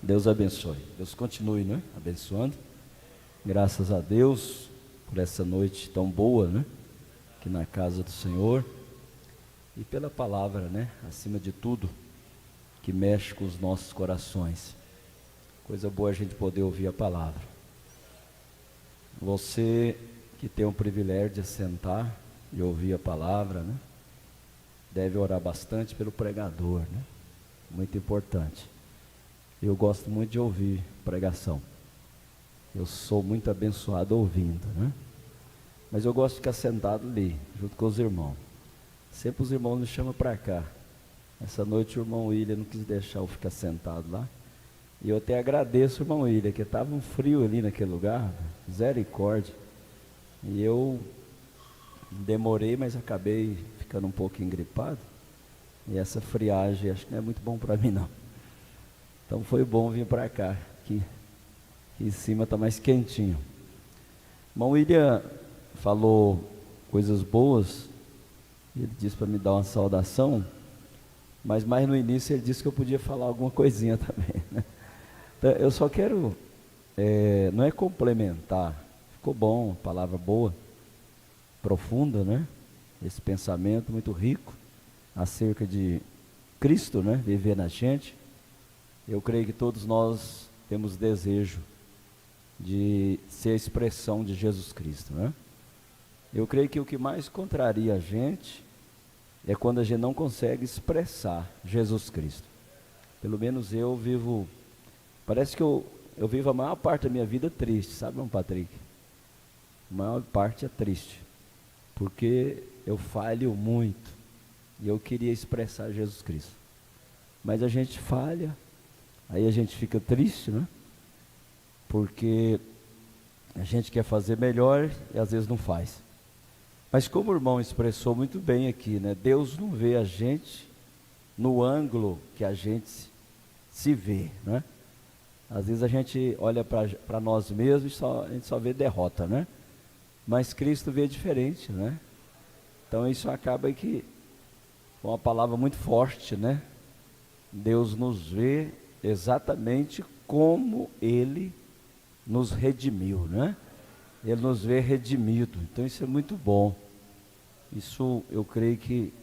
Deus abençoe. Deus continue, né? Abençoando. Graças a Deus por essa noite tão boa, né? Aqui na casa do Senhor. E pela palavra, né? Acima de tudo, que mexe com os nossos corações. Coisa boa a gente poder ouvir a palavra. Você que tem o privilégio de sentar e ouvir a palavra, né? Deve orar bastante pelo pregador, né? Muito importante. Eu gosto muito de ouvir pregação. Eu sou muito abençoado ouvindo, né? Mas eu gosto de ficar sentado ali, junto com os irmãos. Sempre os irmãos me chamam para cá. Essa noite o irmão William não quis deixar eu ficar sentado lá. E eu até agradeço o irmão William, que estava um frio ali naquele lugar, misericórdia. E eu demorei, mas acabei ficando um pouco engripado. E essa friagem acho que não é muito bom para mim não. Então foi bom vir para cá, que em cima está mais quentinho. Irmão William falou coisas boas, ele disse para me dar uma saudação, mas mais no início ele disse que eu podia falar alguma coisinha também, né? Então, eu só quero, não é complementar, ficou bom, palavra boa, profunda, né? Esse pensamento muito rico acerca de Cristo, né? Viver na gente. Eu creio que todos nós temos desejo de ser a expressão de Jesus Cristo, né? Eu creio que o que mais contraria a gente é quando a gente não consegue expressar Jesus Cristo. Pelo menos eu vivo, parece que eu vivo a maior parte da minha vida triste, sabe, irmão Patrick? A maior parte é triste, porque eu falho muito e eu queria expressar Jesus Cristo. Mas a gente falha, aí a gente fica triste, né? Porque a gente quer fazer melhor e às vezes não faz. Mas como o irmão expressou muito bem aqui, né? Deus não vê a gente no ângulo que a gente se vê, né? Às vezes a gente olha para nós mesmos e a gente só vê derrota, né? Mas Cristo vê diferente, né? Então isso acaba que é uma palavra muito forte, né? Deus nos vê exatamente como Ele nos redimiu, né? Ele nos vê redimido, então isso é muito bom. Isso eu creio que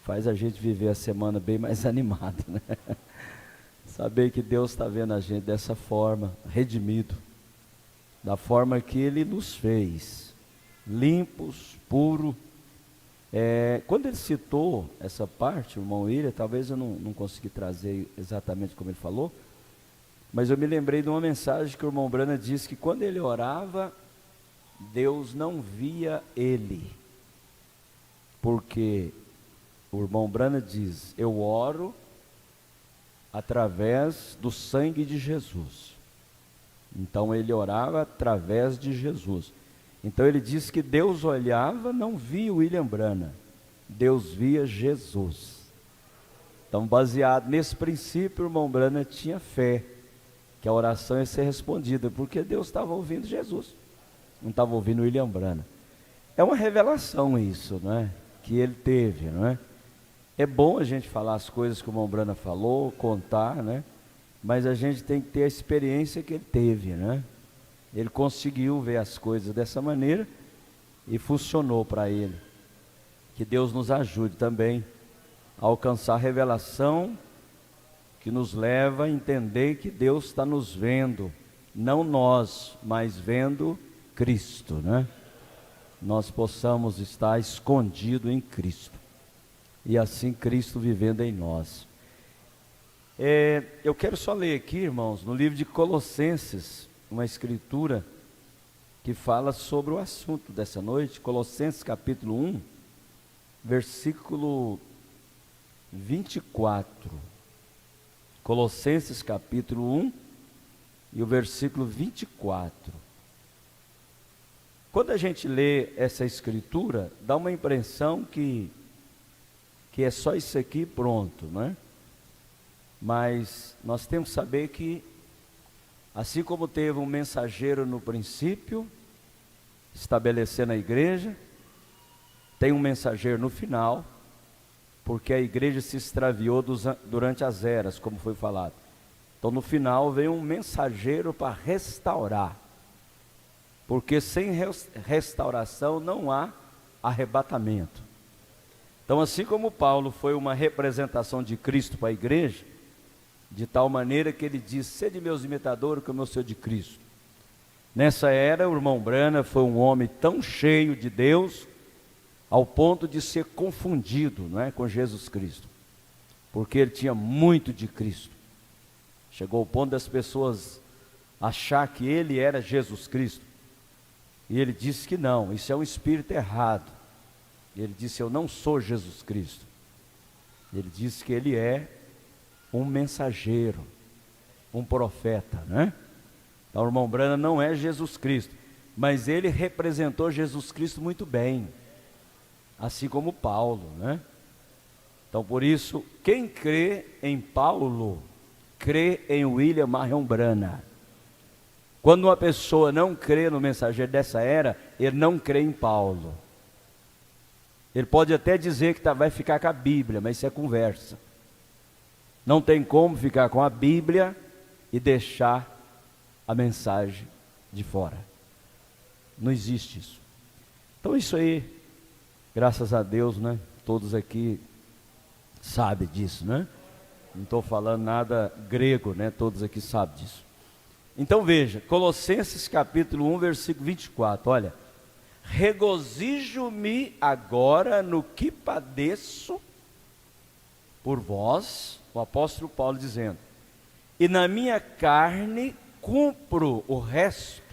faz a gente viver a semana bem mais animada, né? Saber que Deus está vendo a gente dessa forma, redimido, da forma que Ele nos fez, limpos, puros. Quando ele citou essa parte, o irmão William, talvez eu não consegui trazer exatamente como ele falou, mas eu me lembrei de uma mensagem que o irmão Brana disse que quando ele orava, Deus não via ele, porque o irmão Brana diz, eu oro através do sangue de Jesus. Então ele orava através de Jesus. Então ele diz que Deus olhava, não via o William Brana, Deus via Jesus. Então baseado nesse princípio, o irmão Brana tinha fé que a oração ia ser respondida, porque Deus estava ouvindo Jesus, não estava ouvindo o William Brana. É uma revelação isso, não é? Que ele teve, não é? É bom a gente falar as coisas que o irmão Brana falou, contar, né? Mas a gente tem que ter a experiência que ele teve, né? Ele conseguiu ver as coisas dessa maneira e funcionou para ele. Que Deus nos ajude também a alcançar a revelação que nos leva a entender que Deus está nos vendo, não nós, mas vendo Cristo, né? Nós possamos estar escondido em Cristo e assim Cristo vivendo em nós. Eu quero só ler aqui, irmãos, no livro de Colossenses, uma escritura que fala sobre o assunto dessa noite, Colossenses capítulo 1, versículo 24. Colossenses capítulo 1 e o versículo 24. Quando a gente lê essa escritura, dá uma impressão que é só isso aqui pronto, né? Mas nós temos que saber que, assim como teve um mensageiro no princípio, estabelecendo a igreja, tem um mensageiro no final, porque a igreja se extraviou durante as eras, como foi falado. Então no final vem um mensageiro para restaurar, porque sem restauração não há arrebatamento. Então assim como Paulo foi uma representação de Cristo para a igreja, de tal maneira que ele diz: sede meus imitadores como eu sou de Cristo. Nessa era, o irmão Branham foi um homem tão cheio de Deus, ao ponto de ser confundido, não é, com Jesus Cristo, porque ele tinha muito de Cristo. Chegou ao ponto das pessoas achar que ele era Jesus Cristo, e ele disse que não, isso é um espírito errado. Ele disse: eu não sou Jesus Cristo. Ele disse que ele é um mensageiro, um profeta, né? Então o irmão Branham não é Jesus Cristo, mas ele representou Jesus Cristo muito bem, assim como Paulo, né? Então por isso, quem crê em Paulo, crê em William Marion Branham. Quando uma pessoa não crê no mensageiro dessa era, ele não crê em Paulo. Ele pode até dizer que vai ficar com a Bíblia, mas isso é conversa. Não tem como ficar com a Bíblia e deixar a mensagem de fora. Não existe isso. Então isso aí, graças a Deus, né? Todos aqui sabem disso, né? Não estou falando nada grego, né? Todos aqui sabem disso. Então veja, Colossenses capítulo 1, versículo 24, olha: regozijo-me agora no que padeço por vós, o apóstolo Paulo dizendo, e na minha carne cumpro o resto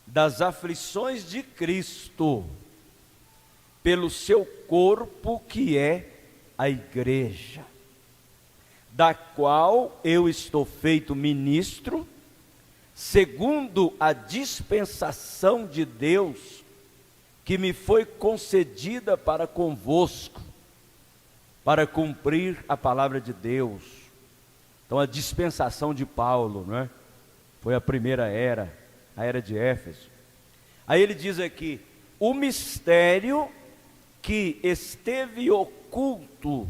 das aflições de Cristo, pelo seu corpo que é a igreja, da qual eu estou feito ministro, segundo a dispensação de Deus, que me foi concedida para convosco, para cumprir a palavra de Deus. Então a dispensação de Paulo, não é? Foi a primeira era, a era de Éfeso. Aí ele diz aqui: o mistério que esteve oculto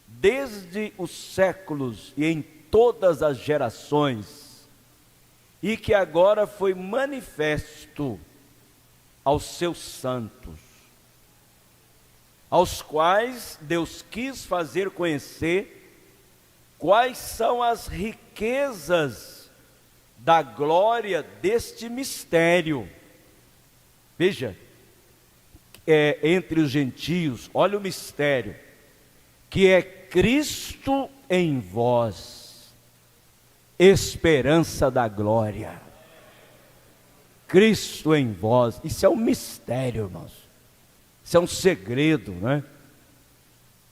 desde os séculos e em todas as gerações, e que agora foi manifesto aos seus santos, aos quais Deus quis fazer conhecer quais são as riquezas da glória deste mistério. Veja, entre os gentios, olha o mistério, que é Cristo em vós, esperança da glória. Cristo em vós, isso é um mistério, irmãos, isso é um segredo, né?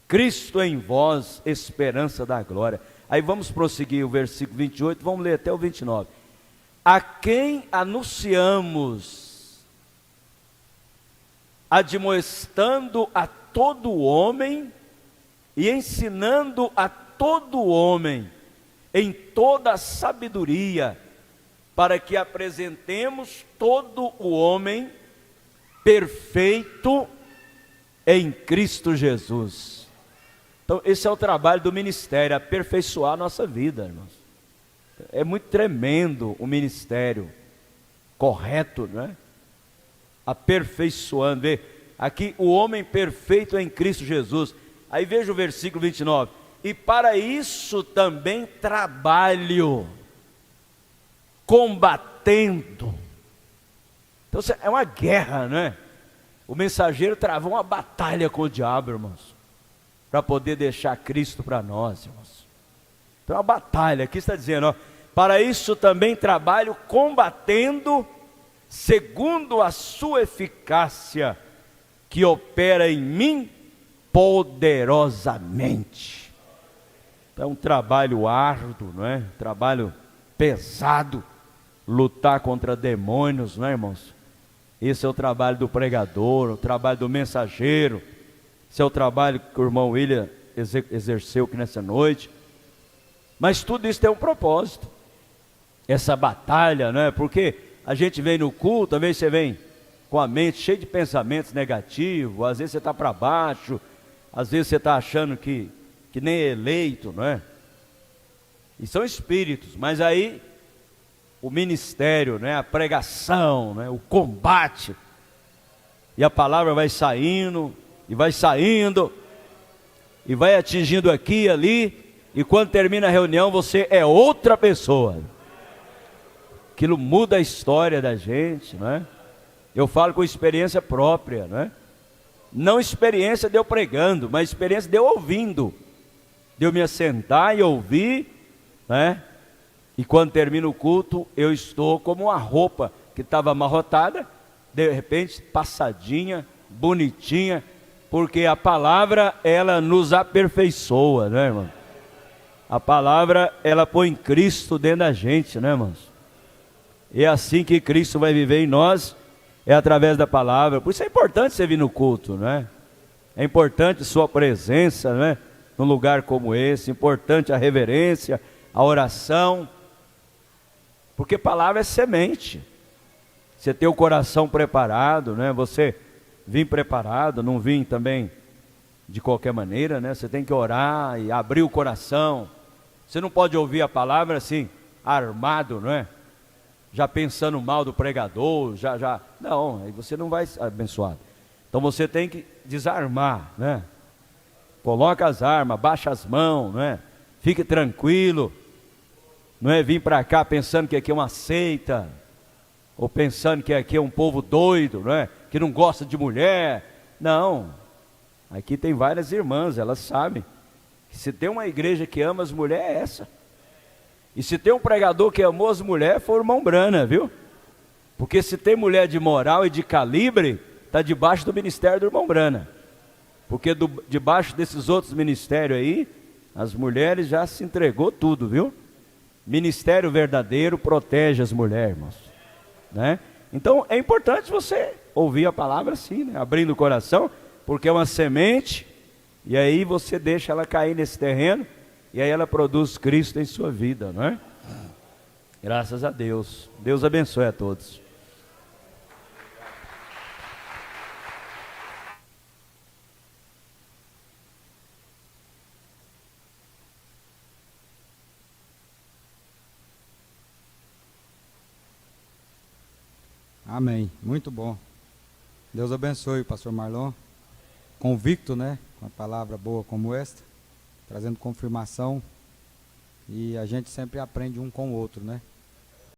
Cristo em vós, esperança da glória. Aí vamos prosseguir o versículo 28, vamos ler até o 29. A quem anunciamos, admoestando a todo homem e ensinando a todo homem em toda a sabedoria, para que apresentemos todo o homem perfeito em Cristo Jesus. Então esse é o trabalho do ministério, aperfeiçoar a nossa vida, irmãos. É muito tremendo o ministério correto, não é? Aperfeiçoando, vê, aqui o homem perfeito em Cristo Jesus. Aí veja o versículo 29, e para isso também trabalho, combatendo. Então é uma guerra, não é? O mensageiro travou uma batalha com o diabo, irmãos, para poder deixar Cristo para nós, irmãos. Então é uma batalha, aqui está dizendo, ó, para isso também trabalho, combatendo, segundo a sua eficácia, que opera em mim poderosamente. Então é um trabalho árduo, não é? Trabalho pesado, lutar contra demônios, não é, irmãos? Esse é o trabalho do pregador, o trabalho do mensageiro. Esse é o trabalho que o irmão William exerceu aqui nessa noite. Mas tudo isso tem um propósito, essa batalha, não é? Porque a gente vem no culto, às vezes você vem com a mente cheia de pensamentos negativos, às vezes você está para baixo, às vezes você está achando que nem é eleito, não é? E são espíritos, mas aí o ministério, né, a pregação, né, o combate, e a palavra vai saindo, e vai saindo, e vai atingindo aqui e ali, e quando termina a reunião você é outra pessoa. Aquilo muda a história da gente, não é? Eu falo com experiência própria, não é? Não experiência de eu pregando, mas experiência de eu ouvindo, de eu me assentar e ouvir, né? E quando termina o culto, eu estou como uma roupa que estava amarrotada, de repente passadinha, bonitinha, porque a palavra, ela nos aperfeiçoa, né, irmão? A palavra, ela põe Cristo dentro da gente, né, irmãos? E é assim que Cristo vai viver em nós, é através da palavra. Por isso é importante você vir no culto, né? É importante sua presença, né? Num lugar como esse, importante a reverência, a oração, porque palavra é semente. Você ter o coração preparado, né? Você vir preparado, não vir também de qualquer maneira, né? Você tem que orar e abrir o coração. Você não pode ouvir a palavra assim, armado, não é? Já pensando mal do pregador, não, aí você não vai ser abençoado. Então você tem que desarmar, né? Coloca as armas, baixa as mãos, né? Fique tranquilo. Não é vir para cá pensando que aqui é uma seita, ou pensando que aqui é um povo doido, não é? Que não gosta de mulher. Não, aqui tem várias irmãs, elas sabem que se tem uma igreja que ama as mulheres é essa. E se tem um pregador que amou as mulheres, foi o irmão Brana, viu? Porque se tem mulher de moral e de calibre, está debaixo do ministério do irmão Brana. Porque debaixo desses outros ministérios aí, as mulheres já se entregou tudo, viu? Ministério verdadeiro protege as mulheres, irmãos, né? Então é importante você ouvir a palavra assim, né? Abrindo o coração, porque é uma semente, e aí você deixa ela cair nesse terreno, e aí ela produz Cristo em sua vida, não é? Graças a Deus. Deus abençoe a todos. Amém, muito bom. Deus abençoe o pastor Marlon, convicto, né, com uma palavra boa como esta, trazendo confirmação, e a gente sempre aprende um com o outro, né?